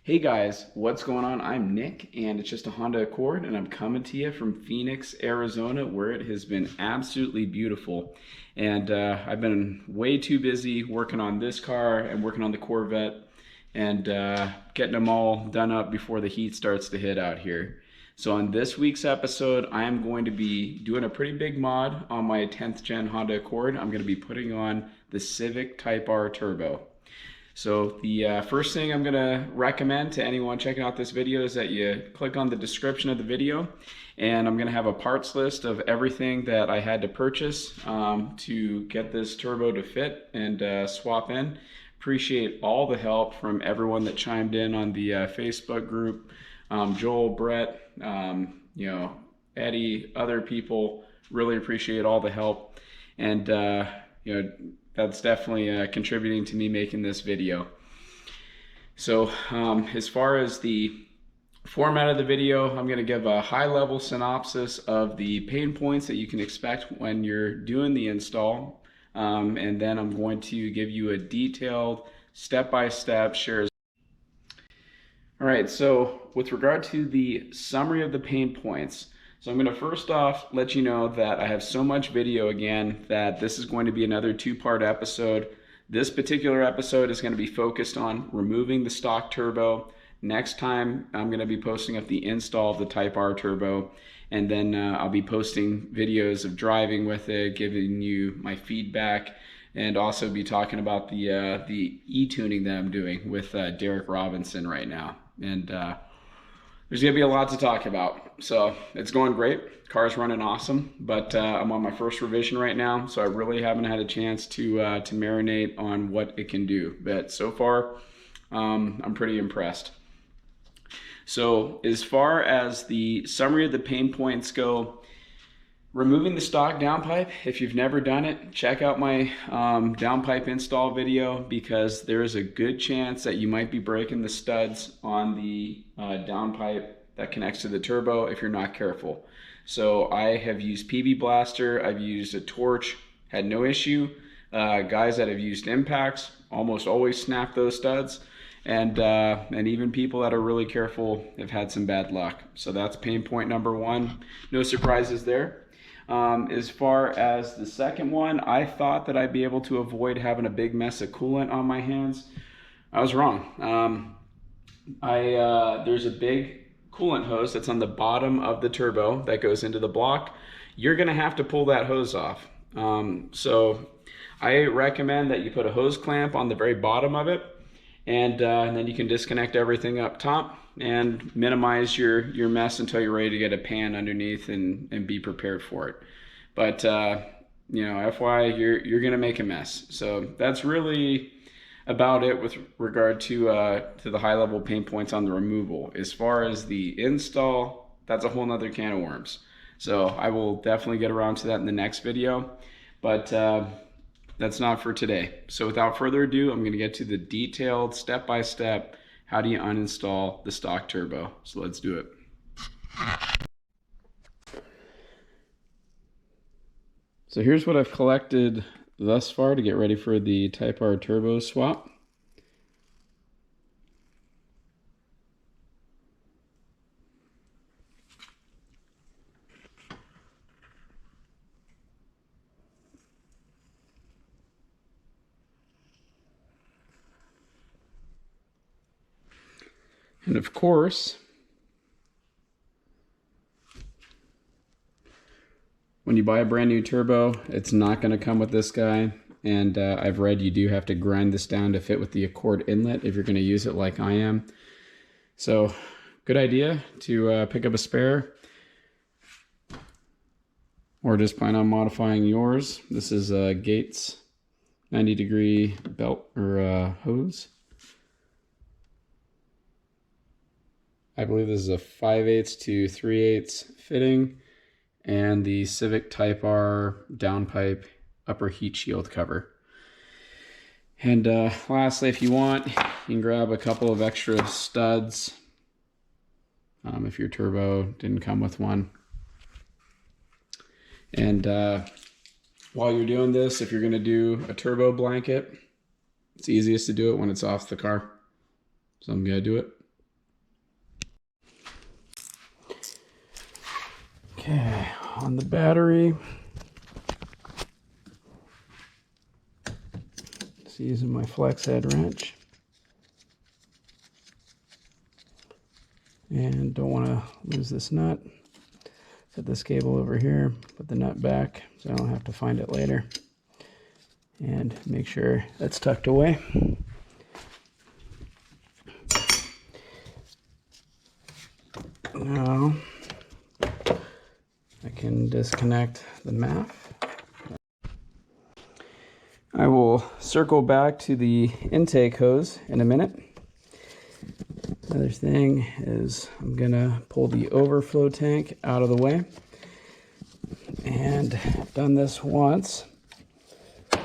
Hey guys, what's going on? I'm Nick, and it's just a Honda Accord, and I'm coming to you from Phoenix, Arizona, where it has been absolutely beautiful. And I've been way too busy working on this car and working on the Corvette and getting them all done up before the heat starts to hit out here. So on this week's episode, I am going to be doing a pretty big mod on my 10th gen Honda Accord. I'm going to be putting on the Civic Type R Turbo. So the first thing I'm going to recommend to anyone checking out this video is that you click on the description of the video, and I'm going to have a parts list of everything that I had to purchase to get this turbo to fit and swap in. Appreciate all the help from everyone that chimed in on the Facebook group. Joel, Brett, Eddie, other people. Really appreciate all the help, and that's definitely contributing to me making this video. So as far as the format of the video, I'm going to give a high-level synopsis of the pain points that you can expect when you're doing the install, and then I'm going to give you a detailed step-by-step shares. All right, so with regard to the summary of the pain points, so I'm going to first off let you know that I have so much video again that this is going to be another two-part episode. This particular episode is going to be focused on removing the stock turbo. Next time I'm going to be posting up the install of the Type R turbo, and then I'll be posting videos of driving with it, giving you my feedback, and also be talking about the e-tuning that I'm doing with Derek Robinson right now. And there's going to be a lot to talk about. So it's going great. Car's running awesome, but I'm on my first revision right now, so I really haven't had a chance to marinate on what it can do. But so far, I'm pretty impressed. So as far as the summary of the pain points go, removing the stock downpipe, if you've never done it, check out my downpipe install video, because there is a good chance that you might be breaking the studs on the downpipe that connects to the turbo if you're not careful. So I have used PB Blaster, I've used a torch, had no issue. Guys that have used impacts almost always snap those studs, and even people that are really careful have had some bad luck. So that's pain point number one. No surprises there. As far as the second one, I thought that I'd be able to avoid having a big mess of coolant on my hands. I was wrong. There's a big coolant hose that's on the bottom of the turbo that goes into the block. You're going to have to pull that hose off. So I recommend that you put a hose clamp on the very bottom of it, and then you can disconnect everything up top and minimize your mess until you're ready to get a pan underneath and be prepared for it. But FYI, you're gonna make a mess. So that's really about it with regard to the high level pain points on the removal. As far as the install, that's a whole nother can of worms. So I will definitely get around to that in the next video, but that's not for today. So without further ado, I'm going to get to the detailed step-by-step, how do you uninstall the stock turbo. So let's do it. So here's what I've collected thus far to get ready for the Type R turbo swap. And of course, when you buy a brand new turbo, it's not going to come with this guy. And I've read you do have to grind this down to fit with the Accord inlet if you're going to use it like I am. So good idea to pick up a spare, or just plan on modifying yours. This is a Gates 90-degree belt or hose. I believe this is a 5/8 to 3/8 fitting, and the Civic Type R downpipe upper heat shield cover. And lastly, if you want, you can grab a couple of extra studs if your turbo didn't come with one. And while you're doing this, if you're going to do a turbo blanket, it's easiest to do it when it's off the car. So I'm going to do it. Okay, on the battery, just using my flex head wrench. And don't want to lose this nut. Set this cable over here, put the nut back so I don't have to find it later. And make sure that's tucked away. Now I can disconnect the MAF. I will circle back to the intake hose in a minute. Another thing is I'm gonna pull the overflow tank out of the way. And I've done this once. I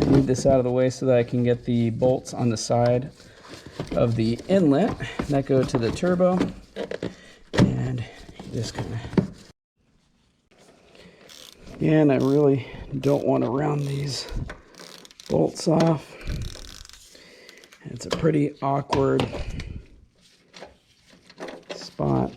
move this out of the way so that I can get the bolts on the side of the inlet that go to the turbo. And just kind of, and I really don't want to round these bolts off. It's a pretty awkward spot.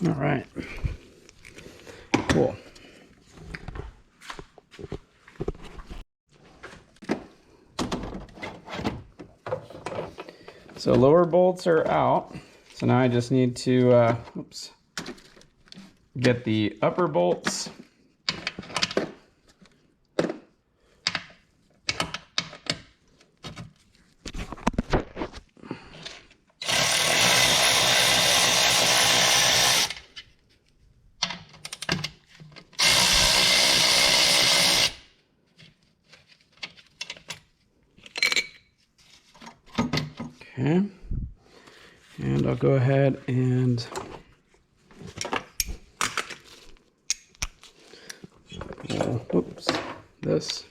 All right, cool. So lower bolts are out. So now I just need to get the upper bolts. Okay, and I'll go ahead and pull, this,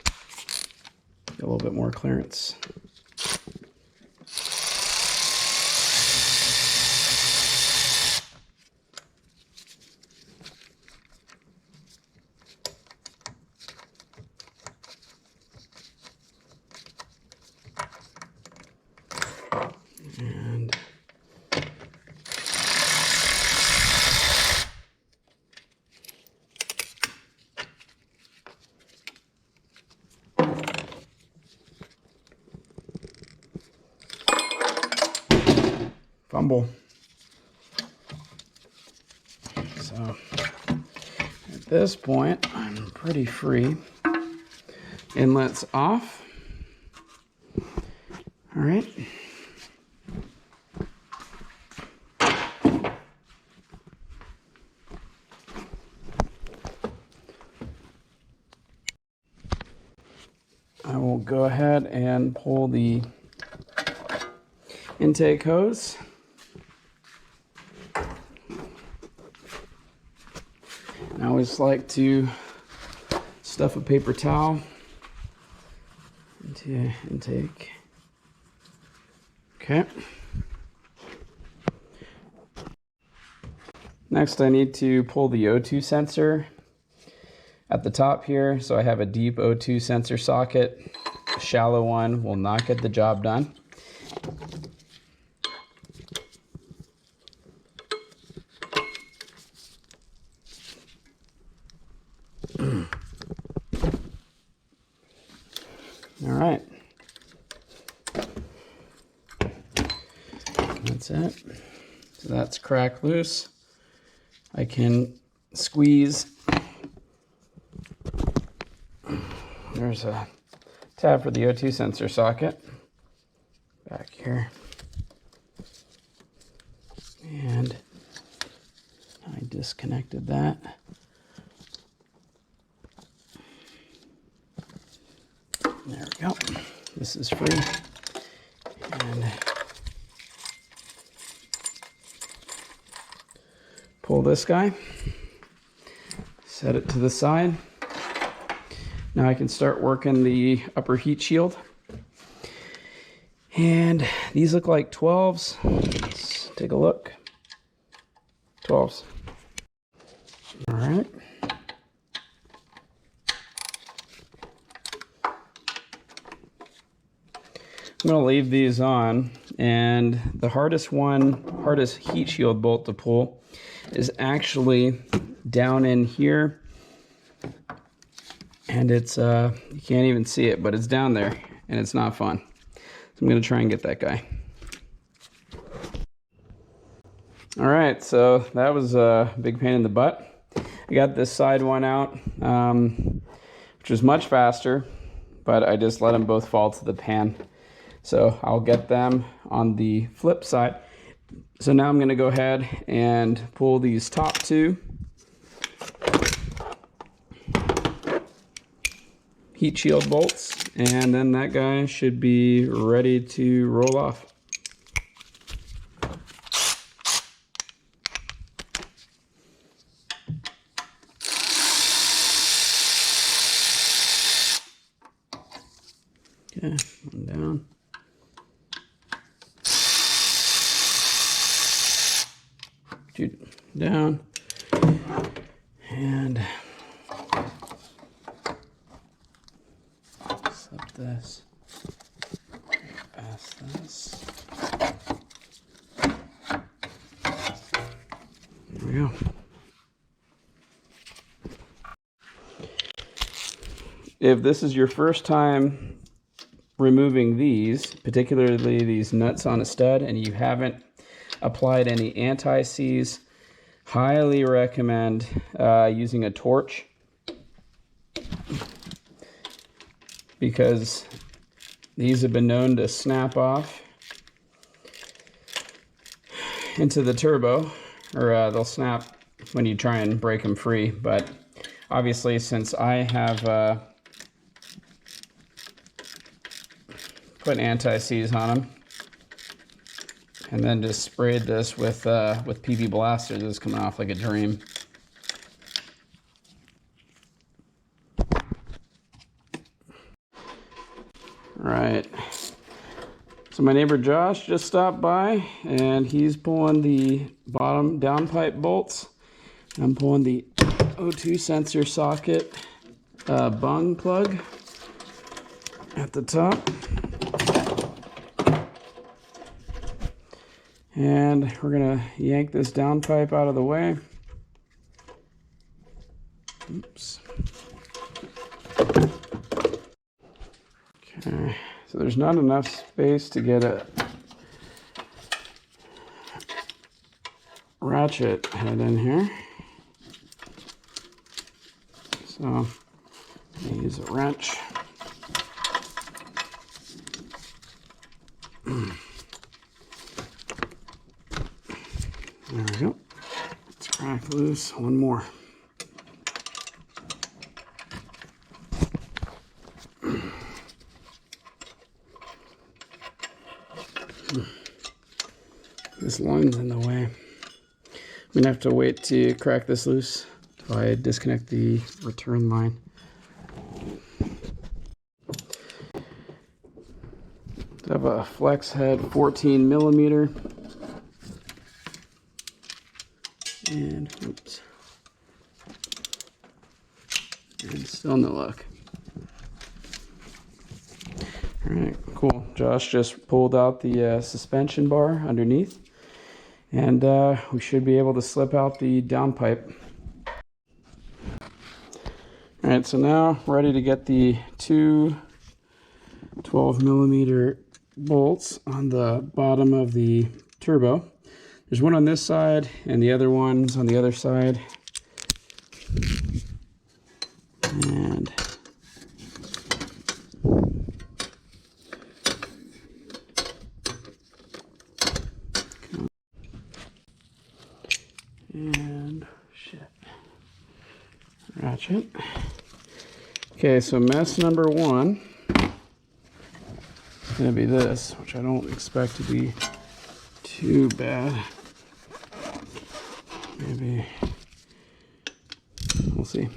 get a little bit more clearance. And fumble. So at this point, I'm pretty free. Inlet's off. All right. I will go ahead and pull the intake hose. I always like to stuff a paper towel into intake. Okay. Next, I need to pull the O2 sensor at the top here. So I have a deep O2 sensor socket. A shallow one will not get the job done. All right. That's it. So that's crack loose. I can squeeze. There's a tab for the O2 sensor socket back here. And I disconnected that. There we go. This is free. And pull this guy, set it to the side. Now I can start working the upper heat shield. And these look like 12s. Let's take a look. 12s. All right. I'm going to leave these on, and the hardest heat shield bolt to pull is actually down in here, and it's you can't even see it, but it's down there and it's not fun. So I'm going to try and get that guy. All right, so that was a big pain in the butt. I got this side one out, which was much faster, but I just let them both fall to the pan. So I'll get them on the flip side. So now I'm going to go ahead and pull these top two heat shield bolts, and then that guy should be ready to roll off. Okay, one down. Two down. And slip this past this. There we go. If this is your first time removing these, particularly these nuts on a stud, and you haven't applied any anti-seize, highly recommend using a torch, because these have been known to snap off into the turbo, or they'll snap when you try and break them free. But obviously, since I have put anti-seize on them and then just sprayed this with PB Blaster, this is coming off like a dream. Right, so my neighbor Josh just stopped by, and he's pulling the bottom downpipe bolts. I'm pulling the O2 sensor socket bung plug at the top. And we're gonna yank this downpipe out of the way. Oops. Okay, so there's not enough space to get a ratchet head in here. So I'm gonna use a wrench. There we go. Let's crack loose one more. This line's in the way. I'm gonna have to wait to crack this loose till I disconnect the return line. I have a flex head 14 millimeter. And oops, and still no luck. All right, cool. Josh just pulled out the suspension bar underneath, and we should be able to slip out the downpipe. All right, so now we're ready to get the two 12 millimeter bolts on the bottom of the turbo. There's one on this side, and the other one's on the other side. And shit. Ratchet. Okay, so mess number one is gonna be this, which I don't expect to be too bad. maybe we'll see.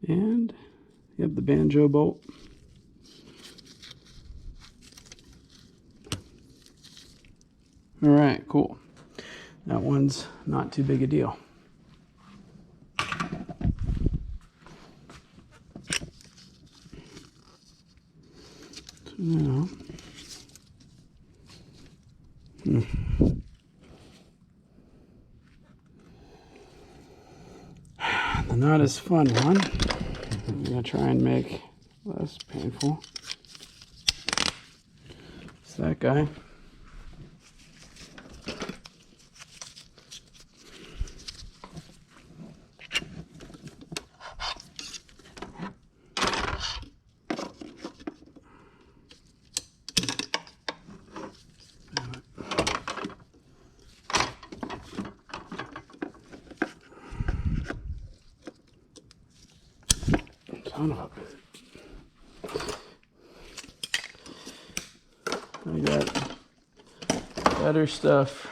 And you have the banjo bolt. All right, cool. That one's not too big a deal. So now, the not as fun one, I'm gonna try and make less painful. It's that guy. Son of a bitch. I got better stuff.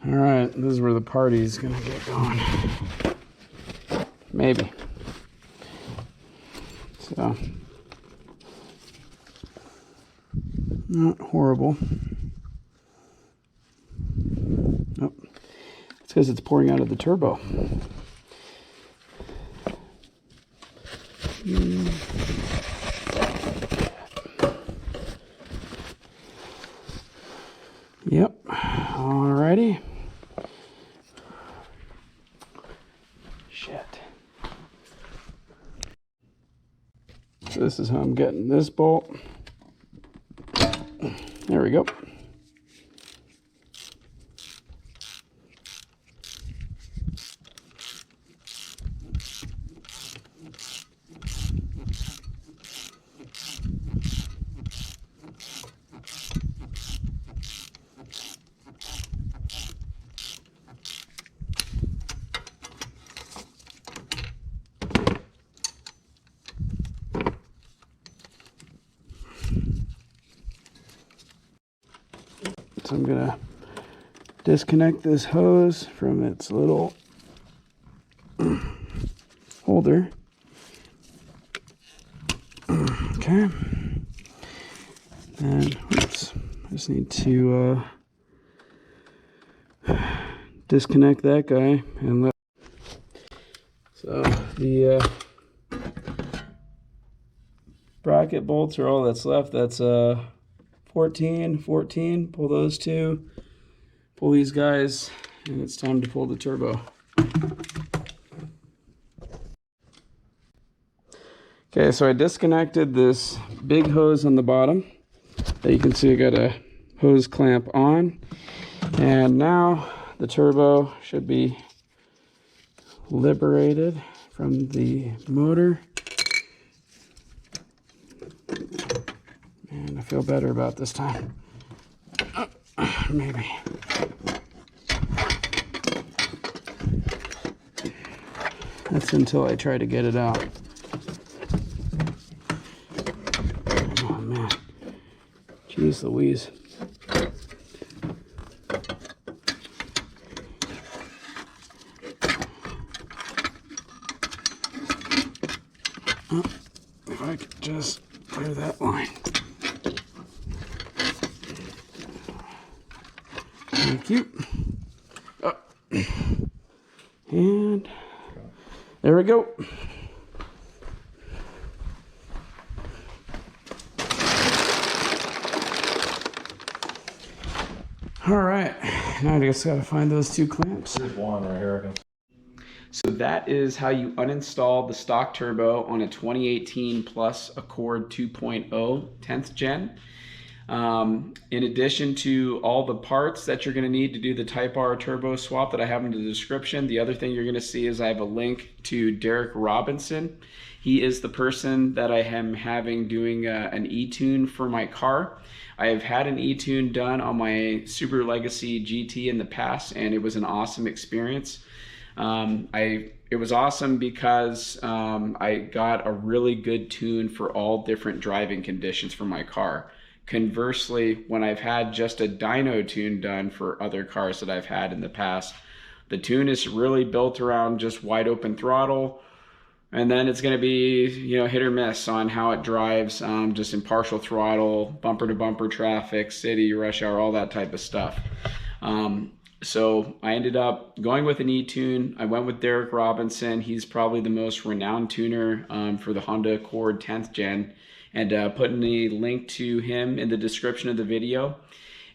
All right, this is where the party's gonna get going. Maybe. So, not horrible. Nope. It's because it's pouring out of the turbo. Yep. Alrighty. Shit. So this is how I'm getting this bolt. There we go. So I'm gonna disconnect this hose from its little holder. Okay. And oops, I just need to disconnect that guy and let. So the bracket bolts are all that's left. That's 14, pull those two, pull these guys, and it's time to pull the turbo. Okay, so I disconnected this big hose on the bottom that you can see I got a hose clamp on, and now the turbo should be liberated from the motor. And I feel better about this time. Maybe. That's until I try to get it out. Oh man. Jeez Louise. Oh, if I could just clear that line. Thank you. Oh. And there we go. All right, now I just gotta find those two clamps. There's one right here. So that is how you uninstall the stock turbo on a 2018 Plus Accord 2.0 10th gen. In addition to all the parts that you're going to need to do the Type R turbo swap that I have in the description, the other thing you're going to see is I have a link to Derek Robinson. He is the person that I am having doing an e-tune for my car. I have had an e-tune done on my Subaru Legacy GT in the past, and it was an awesome experience. It was awesome because I got a really good tune for all different driving conditions for my car. Conversely, when I've had just a dyno tune done for other cars that I've had in the past, the tune is really built around just wide open throttle, and then it's going to be, you know, hit or miss on how it drives, just in partial throttle, bumper to bumper traffic, city, rush hour, all that type of stuff. So I ended up going with an e-tune. I went with Derek Robinson. He's probably the most renowned tuner for the Honda Accord 10th gen, and putting a link to him in the description of the video.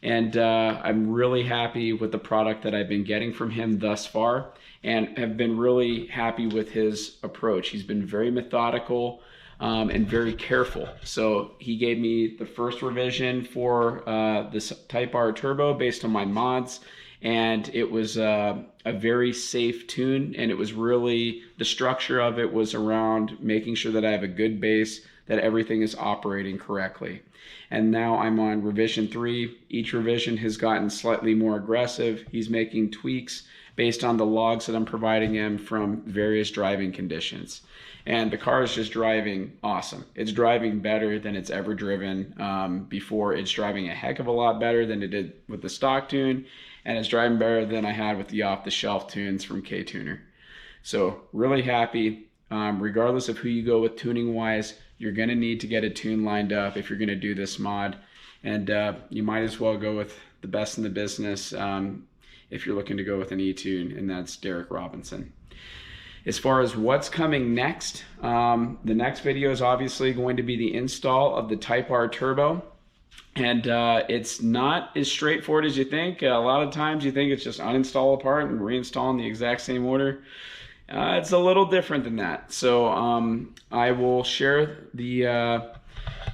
And I'm really happy with the product that I've been getting from him thus far, and have been really happy with his approach. He's been very methodical and very careful. So he gave me the first revision for this Type R Turbo based on my mods, and it was a very safe tune, and it was really, the structure of it was around making sure that I have a good base, that everything is operating correctly. And now I'm on revision 3. Each revision has gotten slightly more aggressive. He's making tweaks based on the logs that I'm providing him from various driving conditions. And the car is just driving awesome. It's driving better than it's ever driven before. It's driving a heck of a lot better than it did with the stock tune, and it's driving better than I had with the off-the-shelf tunes from K-Tuner. So really happy. Regardless of who you go with tuning-wise, you're going to need to get a tune lined up if you're going to do this mod. And you might as well go with the best in the business if you're looking to go with an e-tune, and that's Derek Robinson. As far as what's coming next, the next video is obviously going to be the install of the Type R Turbo. And it's not as straightforward as you think. A lot of times you think it's just uninstall a part and reinstall in the exact same order. It's a little different than that. So I will share the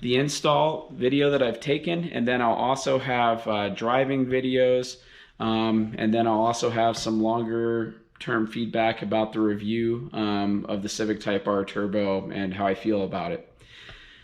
install video that I've taken, and then I'll also have driving videos, and then I'll also have some longer term feedback about the review of the Civic Type R Turbo and how I feel about it.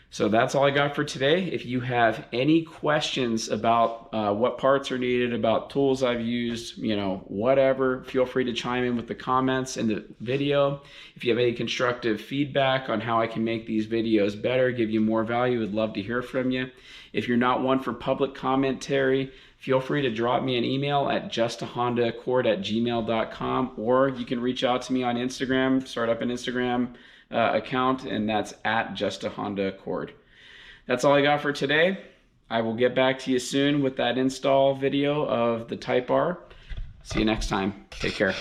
So that's all I got for today. If you have any questions about what parts are needed, about tools I've used, you know, whatever, feel free to chime in with the comments in the video. If you have any constructive feedback on how I can make these videos better, give you more value, I'd love to hear from you. If you're not one for public commentary, feel free to drop me an email at justahondaaccord@gmail.com, or you can reach out to me on Instagram, start up an Instagram account, and that's at justahondaaccord. That's all I got for today. I will get back to you soon with that install video of the Type R. See you next time. Take care.